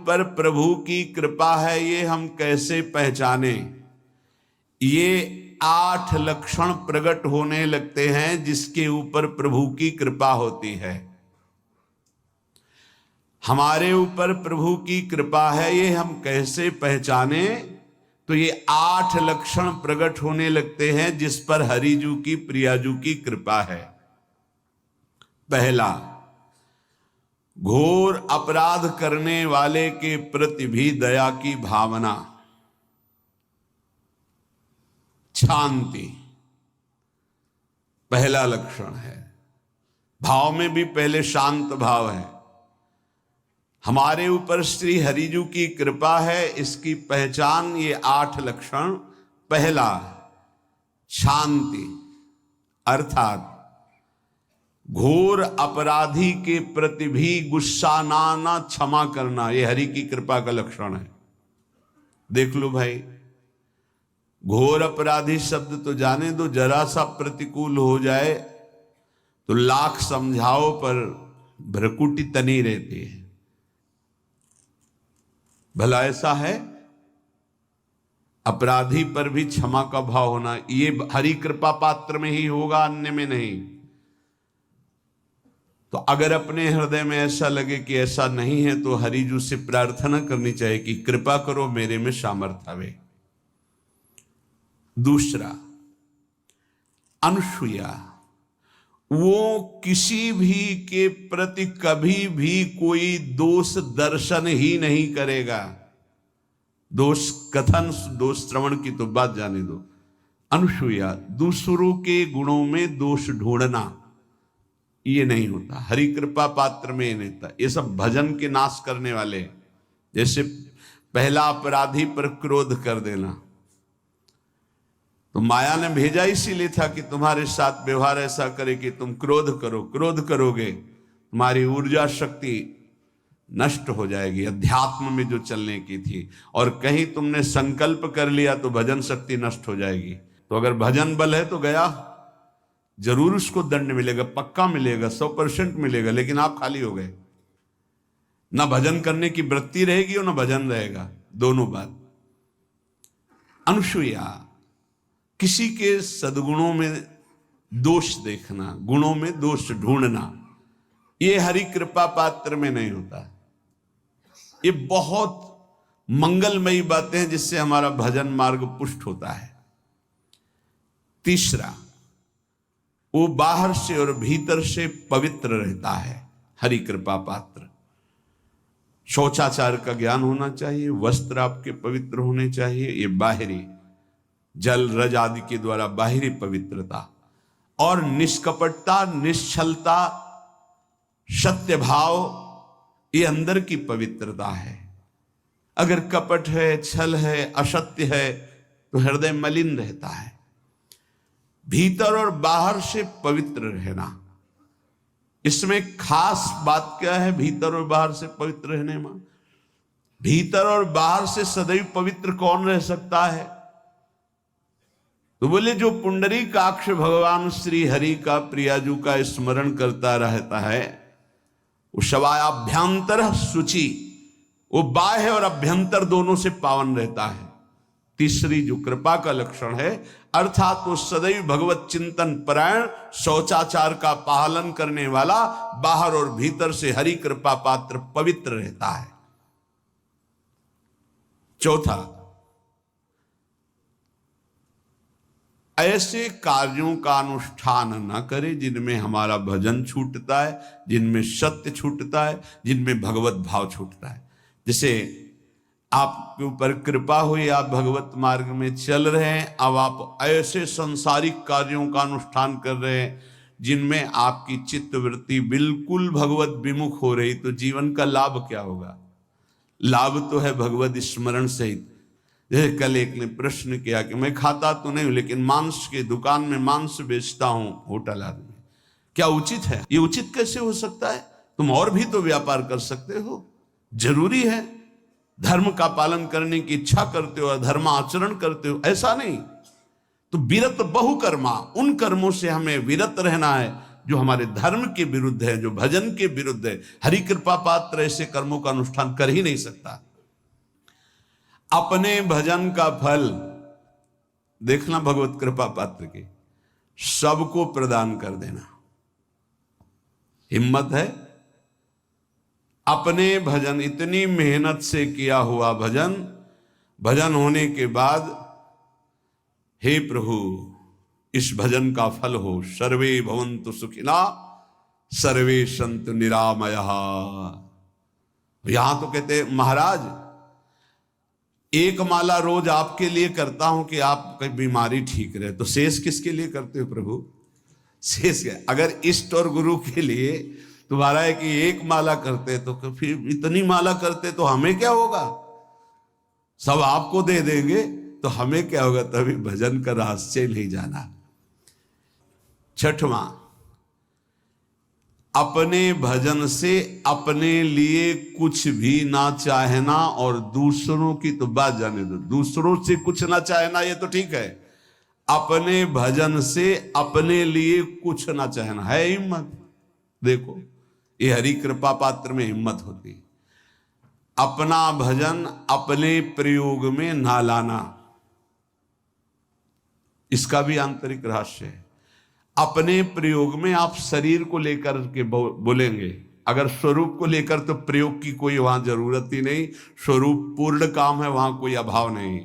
ऊपर प्रभु की कृपा है ये हम कैसे पहचाने? ये 8 लक्षण प्रकट होने लगते हैं जिसके ऊपर प्रभु की कृपा होती है। हमारे ऊपर प्रभु की कृपा है ये हम कैसे पहचाने? तो ये 8 लक्षण प्रकट होने लगते हैं जिस पर हरिजू की प्रियाजू की कृपा है। पहला, घोर अपराध करने वाले के प्रति भी दया की भावना, शांति पहला लक्षण है। भाव में भी पहले शांत भाव है। हमारे ऊपर श्री हरिजू की कृपा है, इसकी पहचान ये 8 लक्षण। पहला, शांति, अर्थात घोर अपराधी के प्रति भी गुस्सा ना क्षमा करना, ये हरि की कृपा का लक्षण है। देख लो भाई, घोर अपराधी शब्द तो जाने दो, जरा सा प्रतिकूल हो जाए तो लाख समझाओ पर भ्रकुटी तनी रहती है। भला ऐसा है? अपराधी पर भी क्षमा का भाव होना, ये हरि कृपा पात्र में ही होगा, अन्य में नहीं। तो अगर अपने हृदय में ऐसा लगे कि ऐसा नहीं है तो हरिजू से प्रार्थना करनी चाहिए कि कृपा करो, मेरे में सामर्थ्य आवे। दूसरा, अनुसूया, वो किसी भी के प्रति कभी भी कोई दोष दर्शन ही नहीं करेगा। दोष कथन, दोष श्रवण की तो बात जाने दो। अनुसूया, दूसरों के गुणों में दोष ढूंढना ये नहीं होता, हरि कृपा पात्र में ये नहीं होता। ये सब भजन के नाश करने वाले, जैसे पहला अपराधी पर क्रोध कर देना, तो माया ने भेजा इसीलिए था कि तुम्हारे साथ व्यवहार ऐसा करे कि तुम क्रोध करो। क्रोध करोगे तुम्हारी ऊर्जा शक्ति नष्ट हो जाएगी, अध्यात्म में जो चलने की थी। और कहीं तुमने संकल्प कर लिया तो भजन शक्ति नष्ट हो जाएगी। तो अगर भजन बल है तो गया, जरूर उसको दंड मिलेगा, पक्का मिलेगा, 100% मिलेगा, लेकिन आप खाली हो गए। ना भजन करने की वृत्ति रहेगी और ना भजन रहेगा, दोनों बात। अनुसूया, किसी के सद्गुणों में दोष देखना, गुणों में दोष ढूंढना, ये हरि कृपा पात्र में नहीं होता। ये बहुत मंगलमयी बातें हैं जिससे हमारा भजन मार्ग पुष्ट होता है। तीसरा, वो बाहर से और भीतर से पवित्र रहता है, हरि कृपा पात्र। शौचाचार का ज्ञान होना चाहिए, वस्त्र आपके पवित्र होने चाहिए, ये बाहरी जल रज आदि के द्वारा बाहरी पवित्रता, और निष्कपटता, निश्चलता, सत्य भाव, ये अंदर की पवित्रता है। अगर कपट है, छल है, असत्य है तो हृदय मलिन रहता है। भीतर और बाहर से पवित्र रहना, इसमें खास बात क्या है? भीतर और बाहर से पवित्र रहने में, भीतर और बाहर से सदैव पवित्र कौन रह सकता है? तो बोले जो पुंडरीकाक्ष भगवान श्री हरि का, प्रियाजू का स्मरण करता रहता है, वो शवायाभ्यंतर शुचि, वो बाह्य और अभ्यंतर दोनों से पावन रहता है। तीसरी जो कृपा का लक्षण है, अर्थात वो सदैव भगवत चिंतन परायण, शौचाचार का पालन करने वाला, बाहर और भीतर से हरि कृपा पात्र पवित्र रहता है। चौथा, ऐसे कार्यों का अनुष्ठान न करे जिनमें हमारा भजन छूटता है, जिनमें सत्य छूटता है, जिनमें भगवत भाव छूटता है। जैसे आपके ऊपर कृपा हुई, आप भगवत मार्ग में चल रहे हैं, अब आप ऐसे संसारिक कार्यों का अनुष्ठान कर रहे हैं जिनमें आपकी चित्तवृत्ति बिल्कुल भगवत विमुख हो रही, तो जीवन का लाभ क्या होगा? लाभ तो है भगवत स्मरण सहित। जैसे कल एक ने प्रश्न किया कि मैं खाता तो नहीं हूं लेकिन मांस के दुकान में मांस बेचता हूं, होटल आदमी, क्या उचित है? ये उचित कैसे हो सकता है? तुम और भी तो व्यापार कर सकते हो। जरूरी है धर्म का पालन करने की इच्छा करते हो, धर्म आचरण करते हो, ऐसा नहीं। तो विरत बहुकर्मा, उन कर्मों से हमें विरत रहना है जो हमारे धर्म के विरुद्ध है, जो भजन के विरुद्ध है। हरि कृपा पात्र ऐसे कर्मों का अनुष्ठान कर ही नहीं सकता। अपने भजन का फल देखना भगवत कृपा पात्र के, सबको प्रदान कर देना। हिम्मत है? अपने भजन, इतनी मेहनत से किया हुआ भजन, भजन होने के बाद हे प्रभु इस भजन का फल हो, सर्वे भवन्तु सुखिना सर्वे सन्तु निरामयः। यहां तो कहते हैं महाराज एक माला रोज आपके लिए करता हूं कि आपकी बीमारी ठीक रहे, तो शेष किसके लिए करते हो प्रभु? शेष क्या? अगर इष्ट और गुरु के लिए तुम्हारा है कि एक माला करते तो फिर इतनी माला करते तो हमें क्या होगा? सब आपको दे देंगे तो हमें क्या होगा? तभी भजन का रहस्य नहीं जाना। छठवां, अपने भजन से अपने लिए कुछ भी ना चाहना, और दूसरों की तो बात जाने दो, दूसरों से कुछ ना चाहना ये तो ठीक है, अपने भजन से अपने लिए कुछ ना चाहना है हिम्मत। देखो ये हरि कृपा पात्र में हिम्मत होती है। अपना भजन अपने प्रयोग में ना लाना, इसका भी आंतरिक रहस्य है। अपने प्रयोग में आप शरीर को लेकर के बोलेंगे, अगर स्वरूप को लेकर तो प्रयोग की कोई वहां जरूरत ही नहीं, स्वरूप पूर्ण काम है, वहां कोई अभाव नहीं।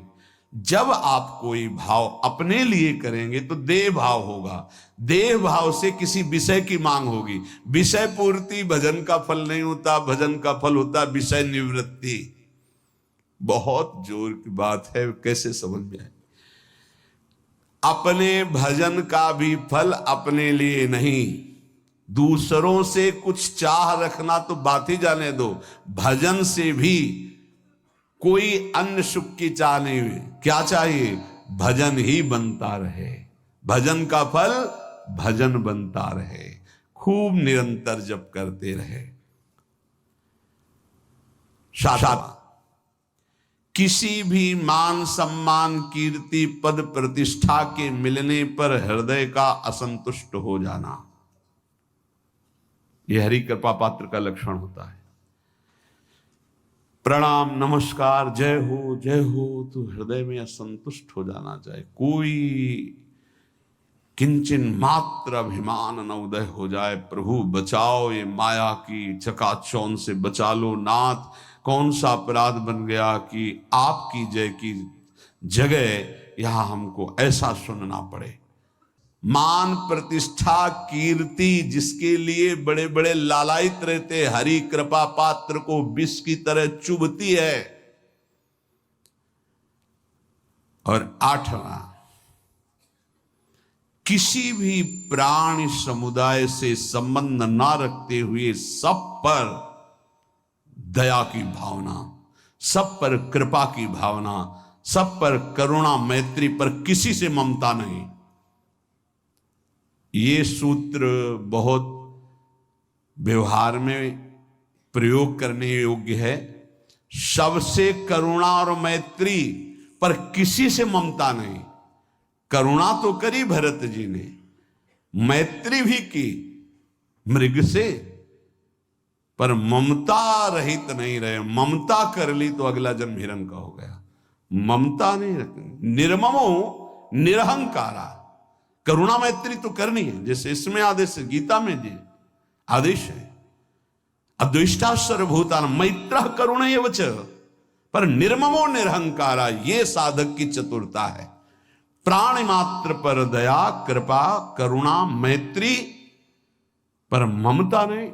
जब आप कोई भाव अपने लिए करेंगे तो देह भाव होगा, देह भाव से किसी विषय की मांग होगी। विषय पूर्ति भजन का फल नहीं होता, भजन का फल होता विषय निवृत्ति। बहुत जोर की बात है, कैसे समझ में आए? अपने भजन का भी फल अपने लिए नहीं, दूसरों से कुछ चाह रखना तो बात ही जाने दो, भजन से भी कोई अन्य सुख की चाह नहीं हुई। क्या चाहिए? भजन ही बनता रहे, भजन का फल भजन बनता रहे, खूब निरंतर जप करते रहे। सात, किसी भी मान सम्मान कीर्ति पद प्रतिष्ठा के मिलने पर हृदय का असंतुष्ट हो जाना, यह हरि कृपा पात्र का लक्षण होता है। प्रणाम नमस्कार जय हो तो हृदय में असंतुष्ट हो जाना चाहिए। कोई किंचन मात्र अभिमान न उदय हो जाए। प्रभु बचाओ, ये माया की चकाचौंध से बचा लो नाथ। कौन सा अपराध बन गया कि आपकी जय की जगह यहां हमको ऐसा सुनना पड़े। मान प्रतिष्ठा कीर्ति जिसके लिए बड़े बड़े लालायित रहते, हरि कृपा पात्र को विष की तरह चुभती है। और आठवां, किसी भी प्राणी समुदाय से संबंध ना रखते हुए सब पर दया की भावना, सब पर कृपा की भावना, सब पर करुणा मैत्री, पर किसी से ममता नहीं। ये सूत्र बहुत व्यवहार में प्रयोग करने योग्य है। सबसे करुणा और मैत्री, पर किसी से ममता नहीं। करुणा तो करी भरत जी ने, मैत्री भी की मृग से, पर ममता रहित नहीं रहे। ममता कर ली तो अगला जन्म हिरण का हो गया। ममता नहीं रखनी। निर्ममो निरहंकारा, करुणा मैत्री तो करनी है, जैसे इसमें आदेश है, गीता में जी आदेश है, अद्वेष्टा सर्वभूतान मैत्र करुणैव च, पर निर्ममो निरहंकारा, ये साधक की चतुरता है। प्राणी मात्र पर दया कृपा करुणा मैत्री, पर ममता नहीं।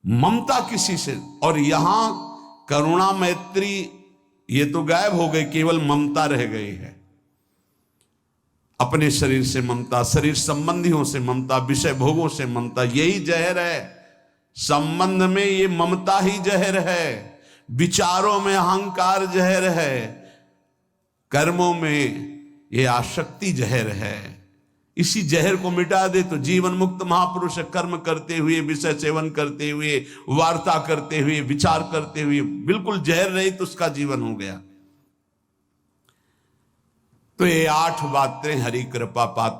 ममता किसी से, और यहां करुणा मैत्री ये तो गायब हो गई, केवल ममता रह गई है। अपने शरीर से ममता, शरीर संबंधियों से ममता, विषय भोगों से ममता, यही जहर है। संबंध में ये ममता ही जहर है, विचारों में अहंकार जहर है, कर्मों में ये आसक्ति जहर है। इसी जहर को मिटा दे तो जीवन मुक्त महापुरुष कर्म करते हुए, विषय सेवन करते हुए, वार्ता करते हुए, विचार करते हुए, बिल्कुल जहर रहित उसका जीवन हो गया। तो ये 8 बातें हरि कृपा पात्र